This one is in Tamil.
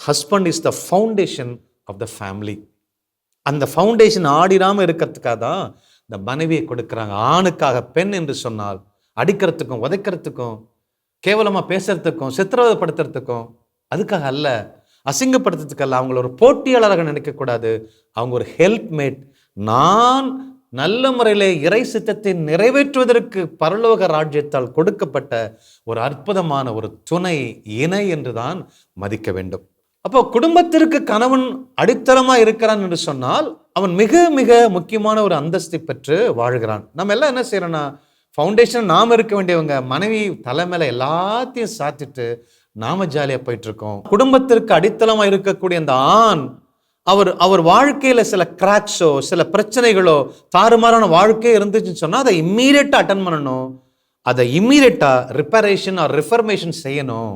Husband is the foundation of the family. அந்த ஃபவுண்டேஷன் ஆடிடாமல் இருக்கிறதுக்காக தான் இந்த மனைவியை கொடுக்குறாங்க. ஆணுக்காக பெண் என்று சொன்னால் அடிக்கிறதுக்கும் உதைக்கிறதுக்கும் கேவலமாக பேசுறதுக்கும் சித்திரவதைப்படுத்துறதுக்கும் அதுக்காக அல்ல, அசிங்கப்படுத்துறதுக்கு அல்ல. அவங்கள ஒரு போட்டியாளராக நினைக்கக்கூடாது. அவங்க ஒரு ஹெல்ப்மேட். நான் நல்ல முறையில் இறை சித்தத்தை நிறைவேற்றுவதற்கு பரலோக ராஜ்யத்தால் கொடுக்கப்பட்ட ஒரு அற்புதமான ஒரு துணை, இணை என்றுதான் மதிக்க வேண்டும். அப்போ குடும்பத்திற்கு கணவன் அடித்தளமாக இருக்கிறான் என்று சொன்னால் அவன் மிக மிக முக்கியமான ஒரு அந்தஸ்தை பெற்று வாழ்கிறான். நம்ம எல்லாம் என்ன செய்யறோம்னா, ஃபவுண்டேஷன் நாம் இருக்க வேண்டியவங்க, மனைவி தலை மேலே எல்லாத்தையும் சாத்திட்டு நாம ஜாலியாக போயிட்டு இருக்கோம். குடும்பத்திற்கு அடித்தளமாக இருக்கக்கூடிய அந்த ஆண் அவர் வாழ்க்கையில் சில கிராக்ஸோ சில பிரச்சனைகளோ தாறுமாறான வாழ்க்கையே இருந்துச்சுன்னு சொன்னால் அதை இம்மீடியட்டாக அட்டன் பண்ணணும். அதை இம்மீடியட்டாக ரிப்பரேஷன் ஆர் ரிஃபர்மேஷன் செய்யணும்.